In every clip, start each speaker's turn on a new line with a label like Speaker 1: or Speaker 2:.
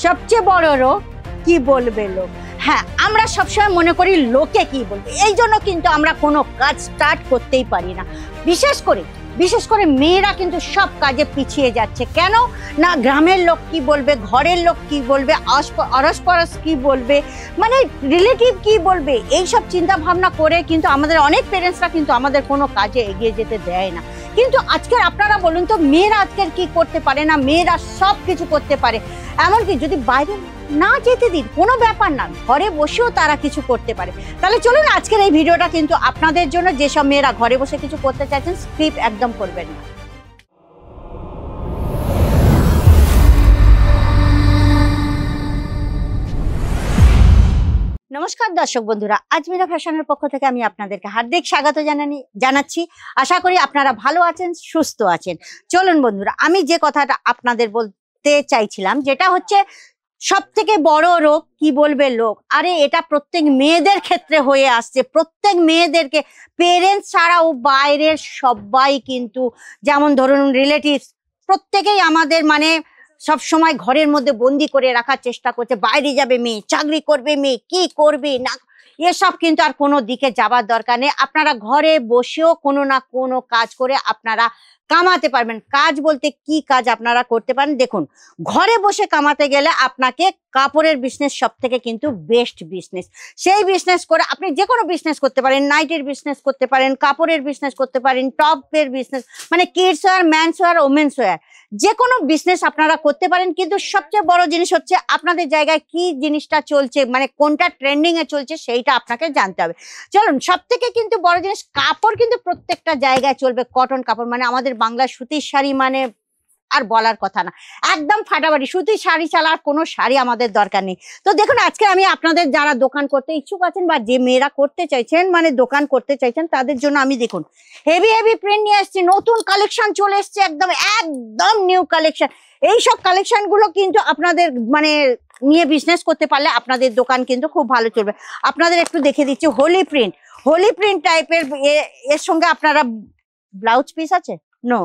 Speaker 1: সবচেয়ে বড় রোগ কি বলবে লোক। হ্যাঁ, আমরা সবসময় মনে করি লোকে কি বলবে, এই জন্য কিন্তু আমরা কোনো কাজ স্টার্ট করতেই পারি না। বিশেষ করে মেয়েরা কিন্তু সব কাজে পিছিয়ে যাচ্ছে। কেন না, গ্রামের লোক কি বলবে, ঘরের লোক কি বলবে, আড়স পড়স কি বলবে, মানে রিলেটিভ কি বলবে, এইসব চিন্তা ভাবনা করে কিন্তু আমাদের অনেক পেরেন্টসরা কিন্তু আমাদের কোনো কাজে এগিয়ে যেতে দেয় না। কিন্তু আজকের আপনারা বলুন তো, মেয়েরা আজকের কি করতে পারে না? মেয়েরা সব কিছু করতে পারে। এমনকি যদি বাইরে না যেতে দিন, কোনো ব্যাপার না, ঘরে বসেও তারা কিছু করতে পারে। তাহলে চলুন আজকের এই ভিডিওটা কিন্তু আপনাদের জন্য, যেসব মেয়েরা ঘরে বসে কিছু করতে চাইছেন, স্কিপ একদম করবেন না। নমস্কার দর্শক বন্ধুরা, আজমিরা ফ্যাশনের পক্ষ থেকে আমি আপনাদেরকে হার্দিক স্বাগত জানাচ্ছি। আশা করি আপনারা ভালো আছেন, সুস্থ আছেন। চলুন বন্ধুরা, আমি যে কথাটা আপনাদের বলতে চাইছিলাম, যেটা হচ্ছে সব থেকে বড় রোগ কি বলবে লোক। আরে এটা প্রত্যেক মেয়েদের ক্ষেত্রে হয়ে আসছে। প্রত্যেক মেয়েদেরকে, পেরেন্টস ছাড়াও বাইরের সবাই কিন্তু, যেমন ধরুন রিলেটিভস, প্রত্যেকেই আমাদের মানে সব সময় ঘরের মধ্যে বন্দি করে রাখার চেষ্টা করছে। বাইরে যাবে মেয়ে, চাকরি করবে মেয়ে, কি করবে না, এসব কিন্তু আর কোনো দিকে যাবার দরকার নেই। আপনারা ঘরে বসেও কোনো না কোনো কাজ করে আপনারা কামাতে পারবেন। কাজ বলতে কি কাজ আপনারা করতে পারেন দেখুন। ঘরে বসে কামাতে গেলে আপনাকে কাপড়ের বিজনেস সব থেকে কিন্তু বেস্ট বিজনেস। সেই বিজনেস করে আপনি যে কোনো বিজনেস করতে পারেন। নাইটের বিজনেস করতে পারেন, কাপড়ের বিজনেস করতে পারেন, টপের বিজনেস, মানে kids wear, men's wear, women's wear, যে কোনো বিজনেস আপনারা করতে পারেন। কিন্তু সবচেয়ে বড় জিনিস হচ্ছে আপনাদের জায়গায় কি জিনিসটা চলছে, মানে কোনটা ট্রেন্ডিং এ চলছে, সেইটা আপনাকে জানতে হবে। চলুন, সব থেকে কিন্তু বড় জিনিস, কাপড় কিন্তু প্রত্যেকটা জায়গায় চলবে। কটন কাপড় মানে আমাদের বাংলার সুতির শাড়ি, মানে আর বলার কথা না, একদম ফাটাফাটি। সুতির শাড়ি ছাড়া আর কোনো শাড়ি আমাদের দরকার নেই। তো দেখুন, আজকে আমি আপনাদের যারা দোকান করতে ইচ্ছুক আছেন বা যে মেয়েরা করতে চাইছেন, মানে দোকান করতে চাইছেন, তাদের জন্য আমি দেখুন হেভি প্রিন্ট নিয়ে এসেছি। নতুন কালেকশন চলে এসছে, একদম নিউ কালেকশন। এইসব কালেকশন গুলো কিন্তু আপনাদের মানে নিয়ে বিজনেস করতে পারলে আপনাদের দোকান কিন্তু খুব ভালো চলবে। আপনাদের একটু দেখে দিচ্ছি হোলি প্রিন্ট টাইপের। এর সঙ্গে আপনারা ব্লাউজ পিস আছে? নো,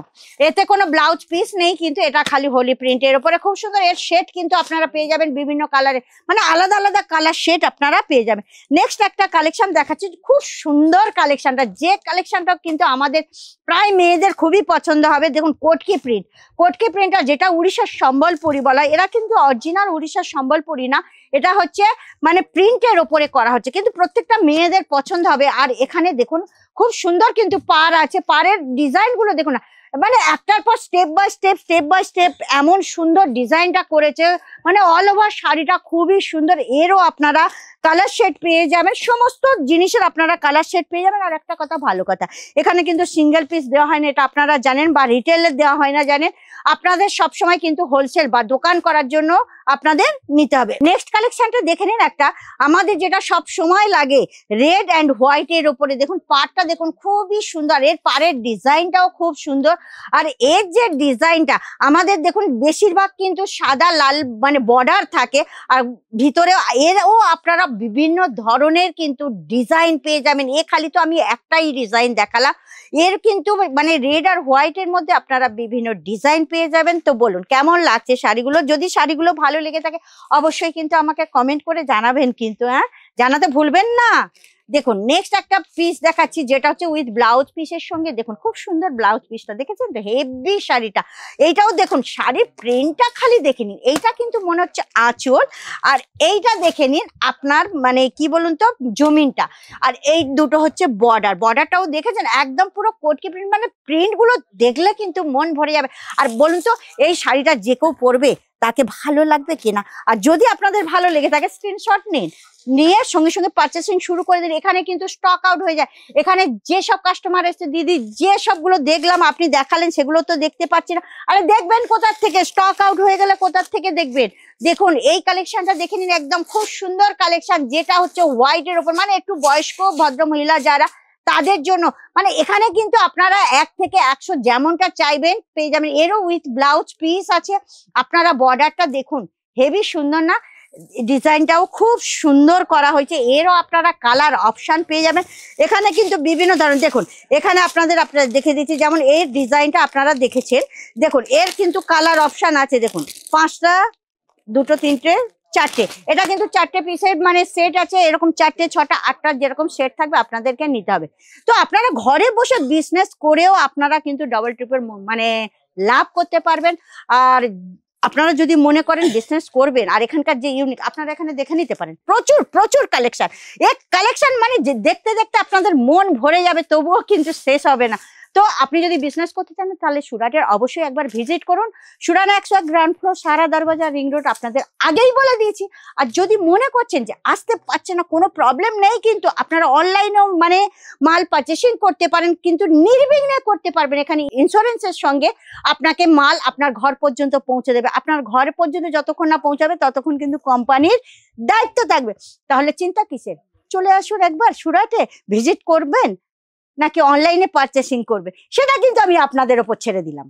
Speaker 1: এতে কোনো ব্লাউজ পিস নেই, কিন্তু এটা খালি হোলি প্রিন্টের উপরে খুব সুন্দর। এর শেড কিন্তু আপনারা পেয়ে যাবেন বিভিন্ন কালারে, মানে আলাদা কালার শেড আপনারা পেয়ে যাবেন। নেক্সট একটা কালেকশন দেখাচ্ছি, খুব সুন্দর কালেকশনটা, যে কালেকশনটা কিন্তু আমাদের প্রায় মেয়েদের খুবই পছন্দ হবে। দেখুন কোটকি প্রিন্টটা, যেটা উড়িষ্যার সম্বলপুরি বলা হয়। এরা কিন্তু অরিজিনাল উড়িষ্যার সম্বলপুরি না, এটা হচ্ছে মানে প্রিন্টের ওপরে করা হচ্ছে, কিন্তু প্রত্যেকটা মেয়েদের পছন্দ হবে। আর এখানে দেখুন খুব সুন্দর কিন্তু পার আছে। পারের ডিজাইন গুলো দেখুন না, মানে একটার পর স্টেপ বাই স্টেপ এমন সুন্দর ডিজাইনটা করেছে, মানে অল ওভার শাড়িটা খুবই সুন্দর। এরও আপনারা কালার শেড পেয়ে যাবেন, সমস্ত জিনিসের আপনারা কালার শেড পেয়ে যাবেন। আর একটা কথা, ভালো কথা, এখানে কিন্তু সিঙ্গেল পিস দেওয়া হয় না, এটা আপনারা জানেন, বা রিটেলে দেওয়া হয় না জানেন। আপনাদের সবসময় কিন্তু হোলসেল বা দোকান করার জন্য আপনাদের নিতে হবে। নেক্সট কালেকশনটা দেখে নিন, একটা আমাদের যেটা সব সময় লাগে, রেড অ্যান্ড হোয়াইট এর উপরে দেখুন পাড়টা, দেখুন খুবই সুন্দর। এর পাড়ের ডিজাইনটাও খুব সুন্দর। আর এর যে ডিজাইনটা আমাদের দেখুন, বেশিরভাগ কিন্তু সাদা লাল মানে বর্ডার থাকে, আর ভিতরে এরও আপনারা বিভিন্ন ধরনের কিন্তু ডিজাইন পেয়ে যাবেন। এ খালি তো আমি একটাই ডিজাইন দেখালাম, এর কিন্তু মানে রেড আর হোয়াইটের মধ্যে আপনারা বিভিন্ন ডিজাইন পেয়ে যাবেন। তো বলুন কেমন লাগছে শাড়িগুলো? যদি শাড়িগুলো ভালো লেগে থাকে অবশ্যই কিন্তু আমাকে কমেন্ট করে জানাবেন, কিন্তু হ্যাঁ, জানাতে ভুলবেন না। দেখুন নেক্সট একটা পিস দেখাচ্ছি, যেটা হচ্ছে উইথ ব্লাউজ পিসের সঙ্গে। দেখুন খুব সুন্দর ব্লাউজ পিসটা, দেখেছেন তো? হেভি শাড়িটা। এইটাও দেখুন, শাড়ির প্রিন্টটা খালি দেখে নিন, এইটা কিন্তু মনে হচ্ছে আঁচল, আর এইটা দেখে নিন আপনার মানে কি বলুন তো, জমিনটা। আর এই দুটো হচ্ছে বর্ডারটাও দেখেছেন, একদম পুরো কোটকি প্রিন্ট, মানে প্রিন্ট গুলো দেখলে কিন্তু মন ভরে যাবে। আর বলুন তো, এই শাড়িটা যে কেউ পরবে তাকে ভালো লাগবে কিনা? আর যদি আপনাদের ভালো লেগে থাকে স্ক্রিনশট নিয়ে সঙ্গে পারচেসিং শুরু করে দিন। এখানে কিন্তু স্টক আউট হয়ে যায়। এখানে যে সব কাস্টমার এসছে, দিদি যে সবগুলো দেখলাম আপনি দেখালেন, সেগুলো তো দেখতে পাচ্ছি না। আরে দেখবেন কোথার থেকে? স্টক আউট হয়ে গেলে কোথার থেকে দেখবেন? দেখুন এই কালেকশনটা দেখে নিন, একদম খুব সুন্দর কালেকশন, যেটা হচ্ছে হোয়াইটের ওপর, মানে একটু বয়স্ক ভদ্র মহিলা যারা, তাদের জন্য। মানে এখানে কিন্তু আপনারা 1 থেকে 100 যেমনটা চাইবেন পেয়ে যাবেন। এরও উইথ ব্লাউজ পিস আছে। আপনারা বর্ডারটা দেখুন, হেভি সুন্দর না? ডিজাইনটাও খুব সুন্দর করা হয়েছে। এরও আপনারা কালার অপশন পেয়ে যাবেন। এখানে কিন্তু বিভিন্ন ধরনের, দেখুন এখানে আপনারা দেখে দিচ্ছি, যেমন এর ডিজাইনটা আপনারা দেখেছেন, দেখুন এর কিন্তু কালার অপশন আছে। দেখুন 5টা দুটো, তিনটে, চারটে। এটা কিন্তু 4টে পিসের মানে সেট আছে, এরকম 4টে, 6টা, 8টা যেরকম সেট থাকবে আপনাদেরকে নিতে হবে। তো আপনারা ঘরে বসে বিজনেস করেও আপনারা কিন্তু ডাবল ট্রিপল মানে লাভ করতে পারবেন। আর আপনারা যদি মনে করেন বিজনেস করবেন, আর এখানকার যে ইউনিক, আপনারা এখানে দেখে নিতে পারেন, প্রচুর প্রচুর কালেকশন। এক কালেকশন মানে দেখতে দেখতে আপনাদের মন ভরে যাবে, তবুও কিন্তু শেষ হবে না। তো আপনি যদি বিজনেস করতে চান তাহলে সুরাটের অবশ্যই একবার ভিজিট করুন। সুরানা 101 গ্রাউন্ড ফ্লোর, সারা দরবাজা, রিং রোড, আপনাদের আগেই বলে দিয়েছি। আর যদি মনে করছেন যে আসতে পারছেন না, কোনো প্রবলেম নেই, কিন্তু আপনারা অনলাইনেও মানে মাল পারচেসিং করতে পারেন, কিন্তু নির্বিঘ্নে করতে পারবেন। এখানে ইন্স্যুরেন্সের সঙ্গে আপনাকে মাল আপনার ঘর পর্যন্ত পৌঁছে দেবে। আপনার ঘর পর্যন্ত যতক্ষণ না পৌঁছাবে ততক্ষণ কিন্তু কোম্পানির দায়িত্ব থাকবে। তাহলে চিন্তা কিসের? চলে আসুন একবার সুরাটে, ভিজিট করবেন নাকি অনলাইনে পারচেসিং করবে, সেটা কিন্তু আমি আপনাদের ওপর ছেড়ে দিলাম।